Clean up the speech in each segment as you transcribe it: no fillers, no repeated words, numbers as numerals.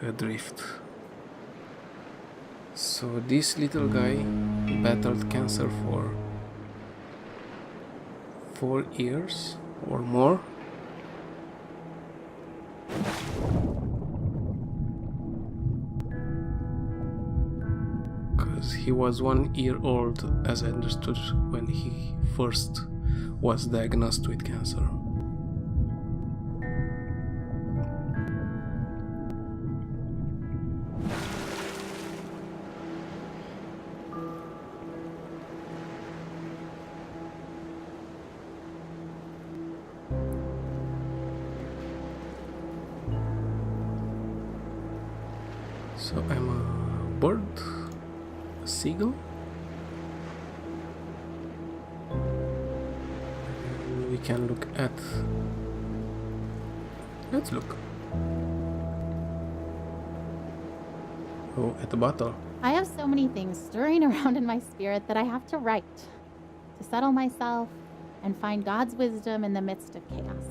adrift. So this little guy battled cancer for 4 years or more. Because he was 1 year old, as I understood, when he first was diagnosed with cancer. So I'm a bird, a seagull. And we can look at. Let's look. Oh, at the bottle. I have so many things stirring around in my spirit that I have to write to settle myself and find God's wisdom in the midst of chaos.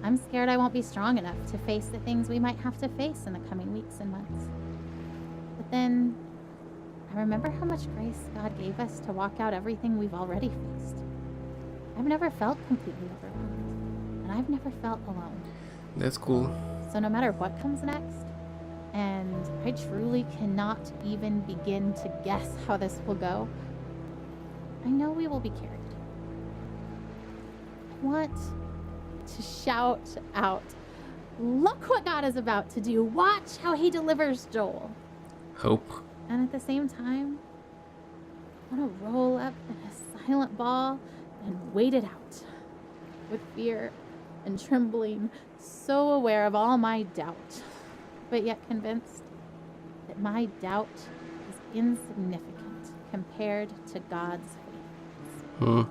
I'm scared I won't be strong enough to face the things we might have to face in the coming weeks and months. But then I remember how much grace God gave us to walk out everything we've already faced. I've never felt completely overwhelmed, and I've never felt alone. That's cool. So no matter what comes next, and I truly cannot even begin to guess how this will go, I know we will be carried. I want to shout out, look what God is about to do. Watch how he delivers Joel. Hope. And at the same time, I want to roll up in a silent ball and wait it out with fear and trembling, so aware of all my doubt, but yet convinced that my doubt is insignificant compared to God's faith.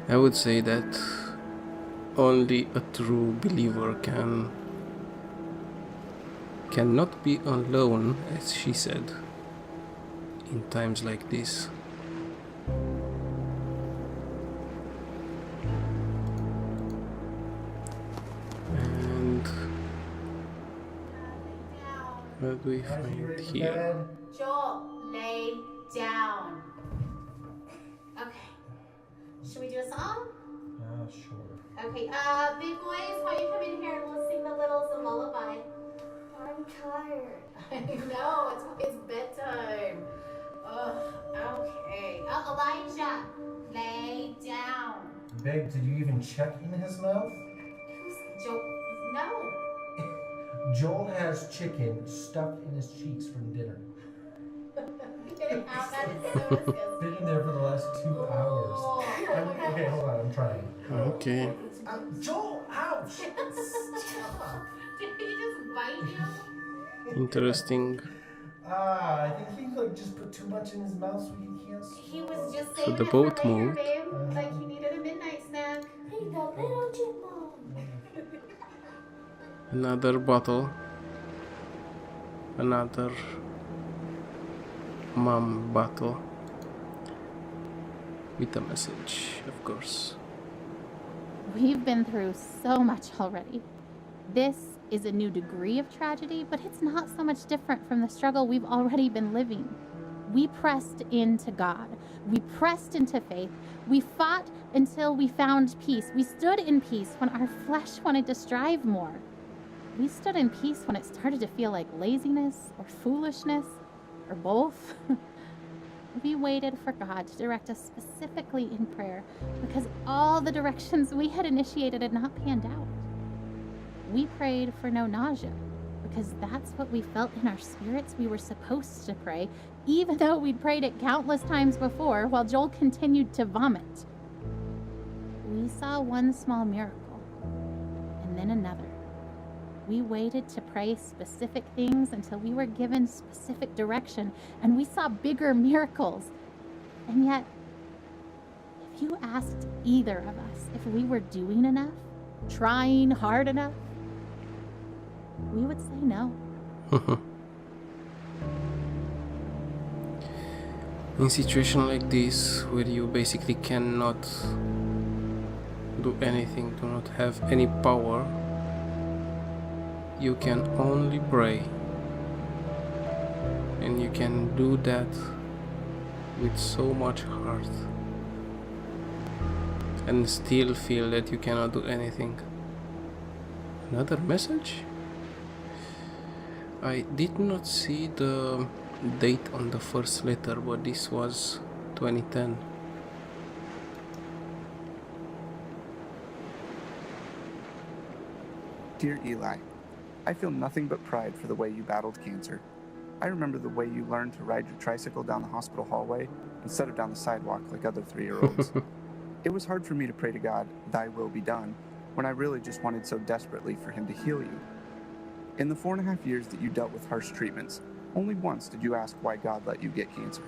I would say that only a true believer cannot be alone, as she said, in times like this. And what do we find here? Joel, lay down. Okay. Should we do a song? Sure. Okay, big boys, why don't you come in here and we'll sing the littles a lullaby. I'm tired. I know, it's bedtime. Ugh, okay. Elijah, lay down. Babe, did you even check in his mouth? Who's Joel? No. Joel has chicken stuffed in his cheeks from dinner. Get it out, that is so disgusting. Been in there for the last 2 hours. Oh. Okay, hold on, I'm trying. Okay. Joel, ouch! Stop. Did he just bite you? Interesting. I think he just put too much in his mouth so he can't swallow. He was just So saying the it boat for later, moved. babe. Like he needed a midnight snack. Hey, the little chipmunk. Another bottle. Another mom bottle. With a message, of course. We've been through so much already. This is a new degree of tragedy, but it's not so much different from the struggle we've already been living. We pressed into God. We pressed into faith. We fought until we found peace. We stood in peace when our flesh wanted to strive more. We stood in peace when it started to feel like laziness or foolishness or both. We waited for God to direct us specifically in prayer because all the directions we had initiated had not panned out. We prayed for no nausea because that's what we felt in our spirits we were supposed to pray, even though we'd prayed it countless times before while Joel continued to vomit. We saw one small miracle and then another. We waited to pray specific things until we were given specific direction, and we saw bigger miracles. And yet, if you asked either of us if we were doing enough, trying hard enough, we would say no. In situation like this, where you basically cannot do anything, do not have any power, you can only pray. And you can do that with so much heart and still feel that you cannot do anything. Another message? I did not see the date on the first letter, but this was 2010. Dear Eli, I feel nothing but pride for the way you battled cancer. I remember the way you learned to ride your tricycle down the hospital hallway instead of down the sidewalk like other 3-year-olds. It was hard for me to pray to God, "Thy will be done," when I really just wanted so desperately for Him to heal you. In the 4.5 years that you dealt with harsh treatments, only once did you ask why God let you get cancer.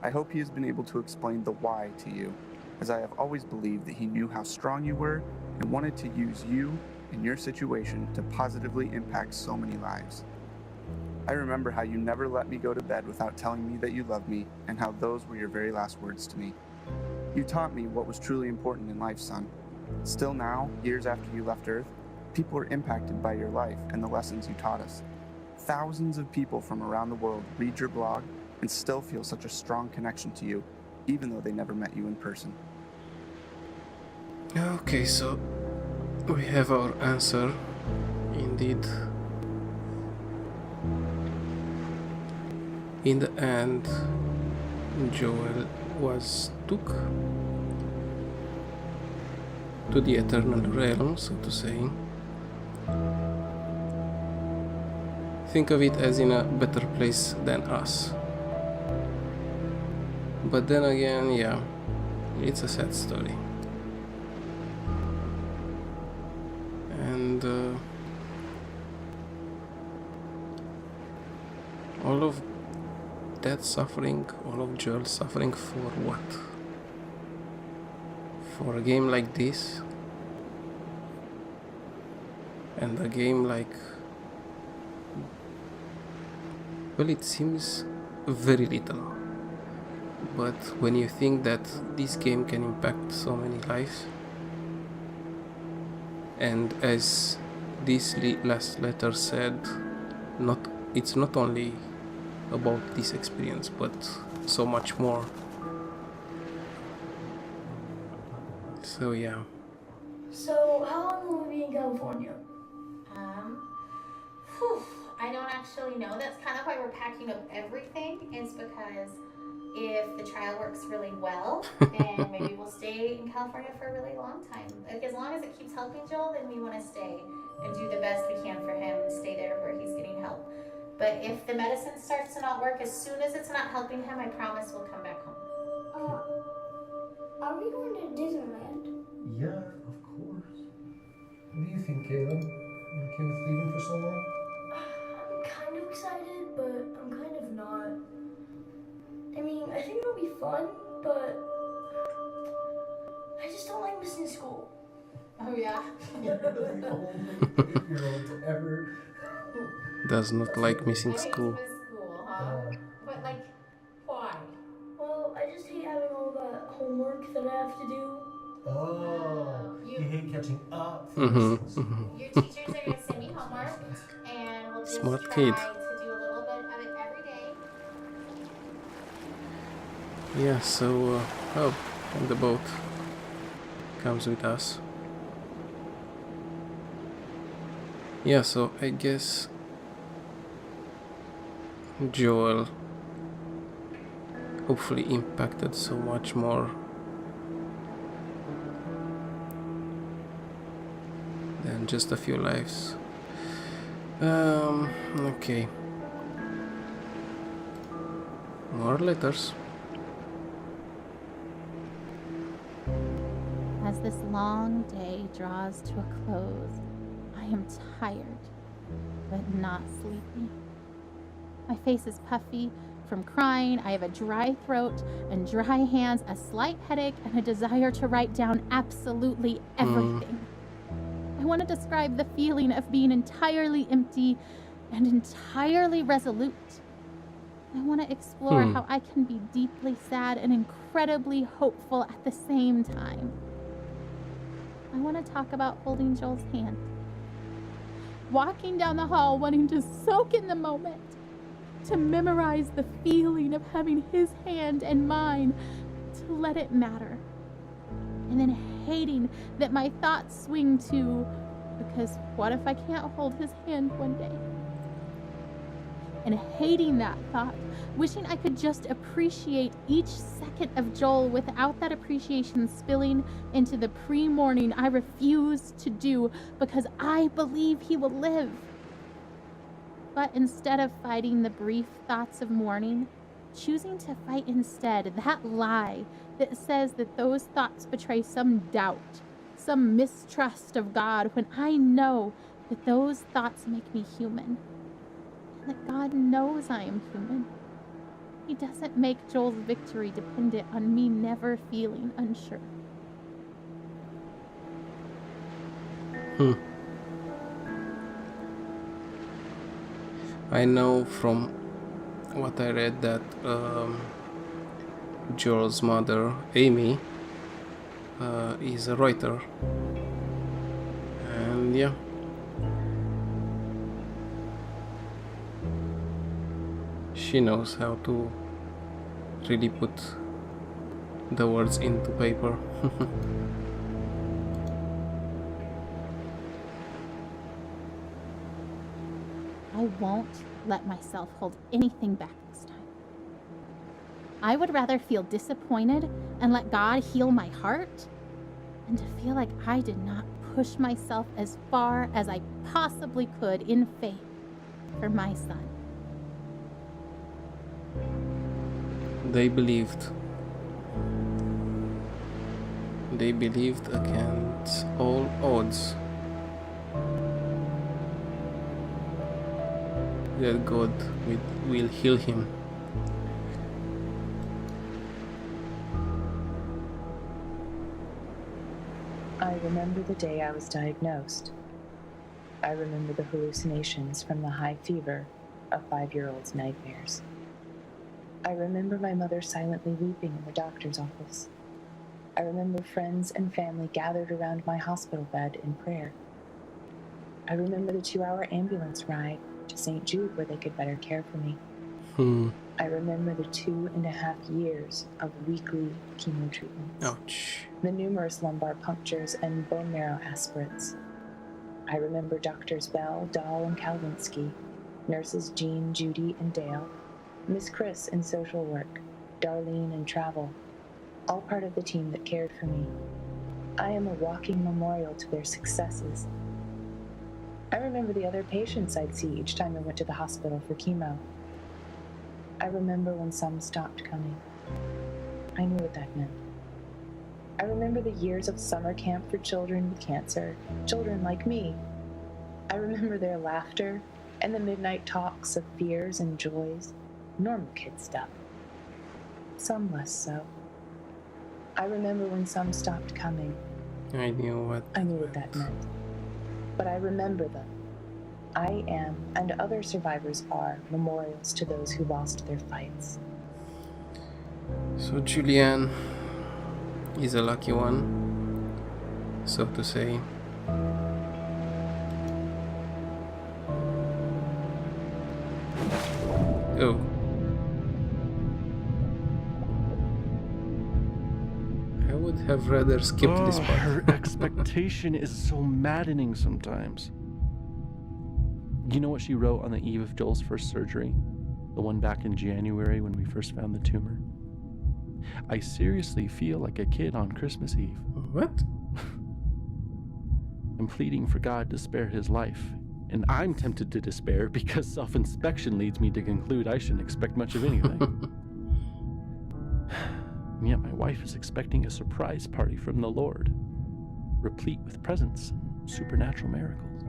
I hope He has been able to explain the why to you, as I have always believed that He knew how strong you were and wanted to use you in your situation to positively impact so many lives. I remember how you never let me go to bed without telling me that you loved me and how those were your very last words to me. You taught me what was truly important in life, son. Still now, years after you left Earth, people are impacted by your life and the lessons you taught us. Thousands of people from around the world read your blog and still feel such a strong connection to you, even though they never met you in person. Okay, so we have our answer, indeed. In the end, Joel was took to the eternal realm, so to say. Think of it as in a better place than us. But then again, yeah, it's a sad story. And all of that suffering, all of Joel's suffering, for what? For a game like this? And a game like... well, it seems very little. But when you think that this game can impact so many lives, and as this last letter said, it's not only about this experience, but so much more. So yeah. So, how long will we be in California? I don't actually know. That's kind of why we're packing up everything, is because if the trial works really well, then maybe we'll stay in California for a really long time. Like, as long as it keeps helping Joel, then we want to stay and do the best we can for him and stay there where he's getting help. But if the medicine starts to not work, as soon as it's not helping him, I promise we'll come back home. Are we going to Disneyland? Yeah, of course. What do you think, Caleb? You okay with leaving for so long? I'm kind of excited, but I'm kind of not. I mean, I think it'll be fun, but I just don't like missing school. Oh, yeah? You're the only 8-year-old to ever... Does not like missing school. I hate to miss school, huh? But, like, why? Well, I just hate having all that homework that I have to do. Oh, you hate catching up. Your teachers are going to send me homework, and we'll just Smart try kid. to do a little bit of it every day. Yeah, so and the boat comes with us. Yeah, so I guess Joel hopefully impacted so much more than just a few lives. Okay. More letters. As this long day draws to a close, I am tired, but not sleepy. My face is puffy from crying. I have a dry throat and dry hands, a slight headache, and a desire to write down absolutely everything. I want to describe the feeling of being entirely empty and entirely resolute. I want to explore how I can be deeply sad and incredibly hopeful at the same time. I want to talk about holding Joel's hand. Walking down the hall, wanting to soak in the moment, to memorize the feeling of having his hand and mine, to let it matter. And then hating that my thoughts swing to, because what if I can't hold his hand one day? And hating that thought, wishing I could just appreciate each second of Joel without that appreciation spilling into the pre-morning I refuse to do because I believe he will live. But instead of fighting the brief thoughts of mourning, choosing to fight instead that lie that says that those thoughts betray some doubt, some mistrust of God, when I know that those thoughts make me human. That God knows I am human. He doesn't make Joel's victory dependent on me never feeling unsure. I know from what I read that Joel's mother, Amy, is a writer. And yeah. She knows how to really put the words into paper. I won't let myself hold anything back this time. I would rather feel disappointed and let God heal my heart than to feel like I did not push myself as far as I possibly could in faith for my son. They believed against all odds that God will heal him. I remember the day I was diagnosed. I remember the hallucinations from the high fever of 5-year-old's nightmares. I remember my mother silently weeping in the doctor's office. I remember friends and family gathered around my hospital bed in prayer. I remember the 2-hour ambulance ride to St. Jude where they could better care for me. I remember the 2.5 years of weekly chemo treatments. Ouch. The numerous lumbar punctures and bone marrow aspirates. I remember Doctors Bell, Dahl, and Kalvinsky, nurses Jean, Judy, and Dale, Miss Chris in social work, Darlene in travel, all part of the team that cared for me. I am a walking memorial to their successes. I remember the other patients I'd see each time I went to the hospital for chemo. I remember when some stopped coming. I knew what that meant. I remember the years of summer camp for children with cancer, children like me. I remember their laughter and the midnight talks of fears and joys, normal kid stuff. Some less so. I remember when some stopped coming. I knew what that meant. But I remember them. I am, and other survivors are, memorials to those who lost their fights. So Julianne is a lucky one, so to say. Oh. I would have rather skipped this part. Her expectation is so maddening sometimes. You know what she wrote on the eve of Joel's first surgery? The one back in January when we first found the tumor? I seriously feel like a kid on Christmas Eve. What? I'm pleading for God to spare his life, and I'm tempted to despair because self-inspection leads me to conclude I shouldn't expect much of anything. And yet my wife is expecting a surprise party from the Lord, replete with presents and supernatural miracles.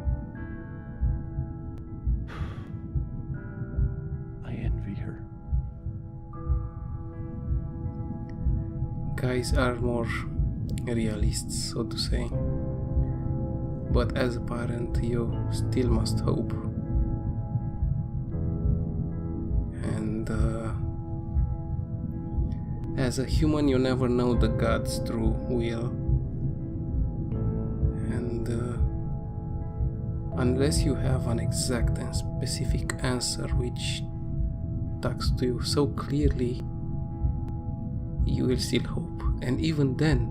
I envy her. Guys are more realists, so to say. But as a parent, you still must hope. And as a human, you never know the God's true will. unless you have an exact and specific answer which talks to you so clearly, you will still hope. And even then,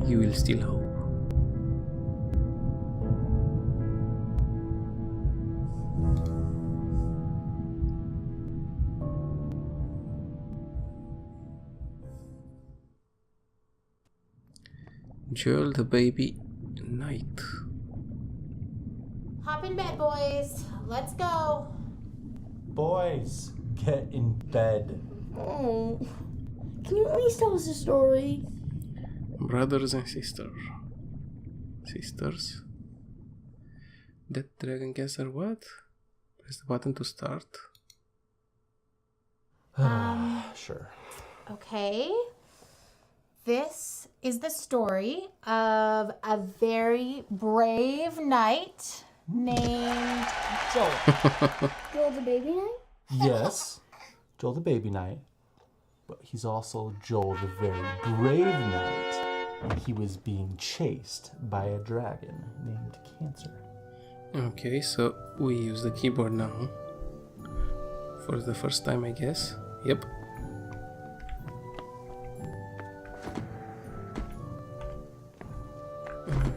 you will still hope. Joel the baby Knight. Hop in bed, boys. Let's go. Boys, get in bed. Oh, can you at least tell us a story? Brothers and sisters. That dragon cancer what? Press the button to start. Sure. Okay. This is the story of a very brave knight named Joel. Joel the baby knight? Yes, Joel the baby knight, but he's also Joel the very brave knight, and he was being chased by a dragon named Cancer. Okay, so we use the keyboard now. For the first time, I guess. Yep.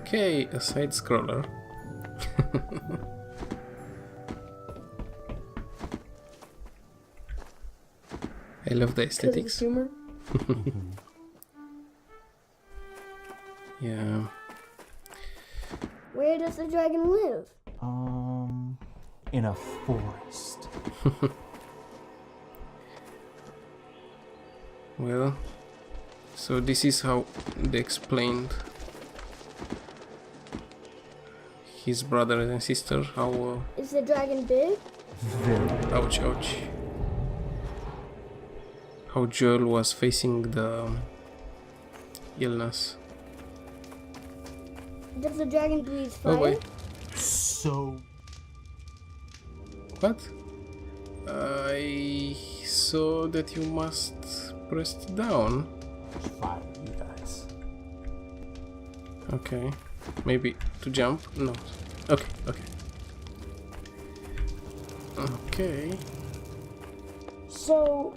Okay, a side scroller. I love the aesthetics. Humor? Yeah. Where does the dragon live? In a forest. Well, so this is how they explained his brothers and sister how Is the dragon big? Very. ouch, how Joel was facing the illness. Does the dragon breathe fire? Oh wait, So what? I saw that you must press down. fire, you guys. Okay, maybe to jump? No. Okay. So,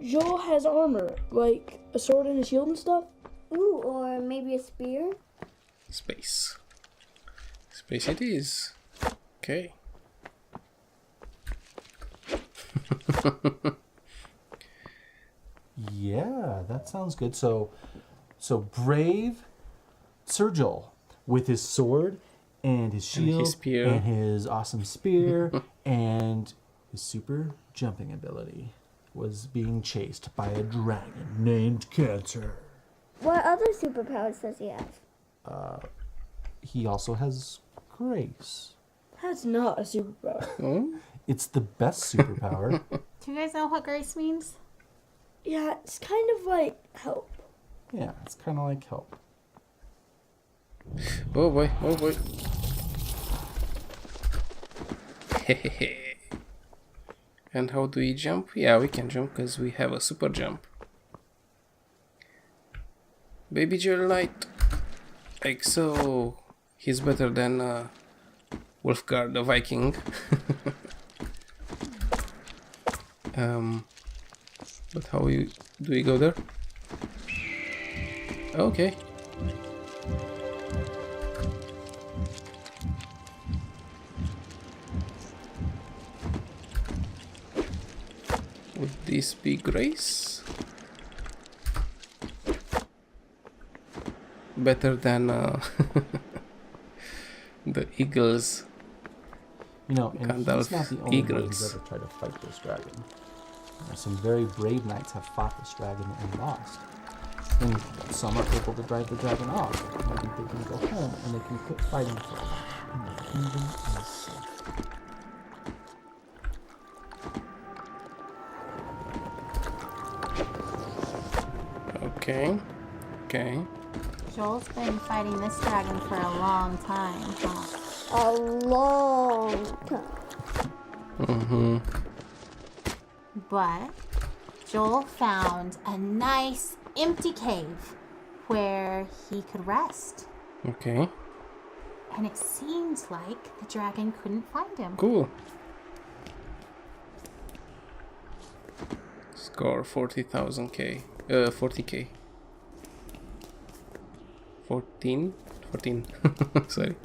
Joel has armor, like a sword and a shield and stuff? Ooh, or maybe a spear? Space it is. Okay. Yeah, that sounds good. So brave Sir Joel with his sword and his shield his spear. and his awesome spear and his super jumping ability was being chased by a dragon named Cancer. What other superpowers does he have? He also has grace. That's not a superpower. Oh? It's the best superpower. Do you guys know what grace means? Yeah, it's kind of like help. Yeah, it's kind of like help. Oh boy. And how do we jump? Yeah, we can jump because we have a super jump. Baby Joel Knight. Like so, he's better than Wolfgar the Viking. But how do we go there? Okay. Would this be grace? Better than the eagles. You know, and Gandalf he's not the only one eagles. who's ever tried to fight this dragon. Some very brave knights have fought this dragon and lost. And some are able to drive the dragon off. Maybe they can go home and they can quit fighting for it. And the kingdom is safe. Okay. Joel's been fighting this dragon for a long time, huh? A long time. But Joel found a nice empty cave where he could rest. Okay. and it seems like the dragon couldn't find him. Cool. Score 40,000k. 40k. 14? Sorry.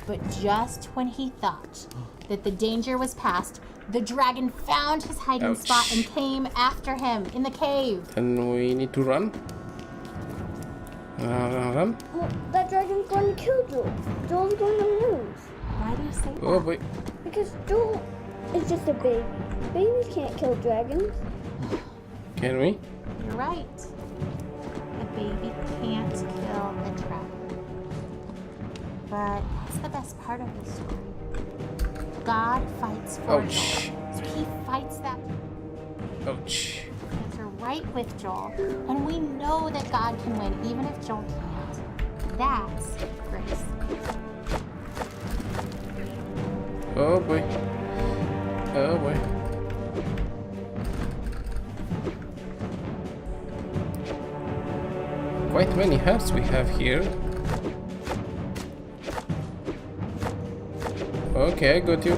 But just when he thought that the danger was past, the dragon found his hiding spot and came after him in the cave. And we need to run. Run. Well, that dragon's going to kill Joel. Joel's going to lose. Why do you say that? Oh boy. Because Joel is just a baby. Babies can't kill dragons. Can we? You're right. A baby can't kill a dragon. But that's the best part of the story. God fights for Ouch. Joel. So he fights that Ouch. cancer right with Joel. And we know that God can win even if Joel can't. That's grace. Oh boy. Oh boy. Quite many hearts we have here. Okay, I got you.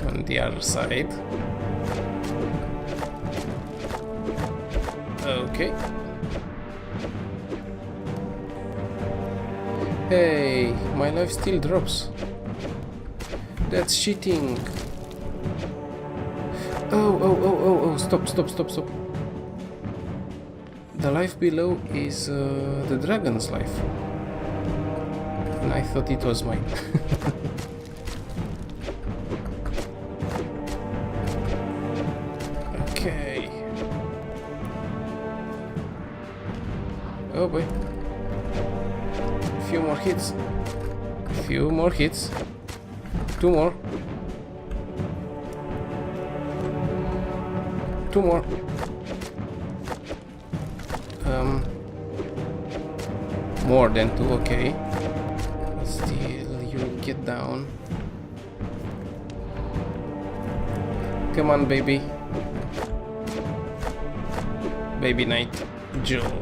On the other side. Okay. Hey, my life still drops. That's cheating. Oh, stop. The life below is the dragon's life. And I thought it was mine. Okay. Oh boy. Few more hits. Few more hits. Two more. Two more. More than two, okay. But still, you'll get down. Come on, baby. Baby Knight Joe.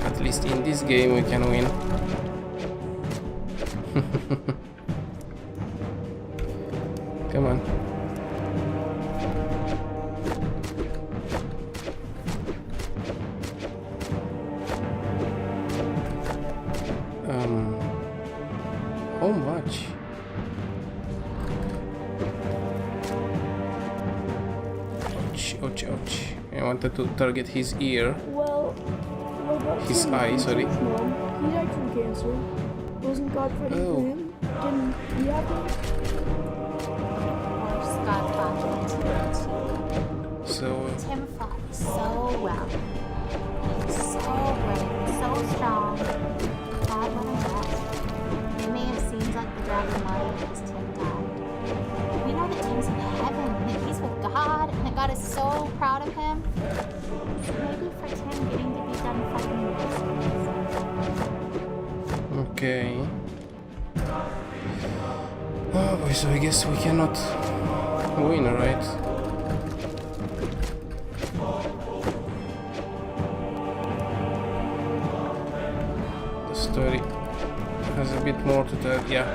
At least in this game we can win. Come on. How much? Ouch. I wanted to target his ear. Well, His eye, sorry. Mom, he died from cancer. Wasn't God fighting for him? Didn't he have to? Or Scott fought too. So, Tim fought so well. He was so brave, so strong. God let him rest. It may have seemed like the dragon won because Tim died. We know that Tim's in heaven, and that he's with God, and that God is so proud of him. So maybe for Tim getting to be done fighting this. okay. Oh boy, so I guess we cannot win, right? The story has a bit more to tell, yeah.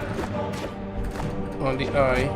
On the eye.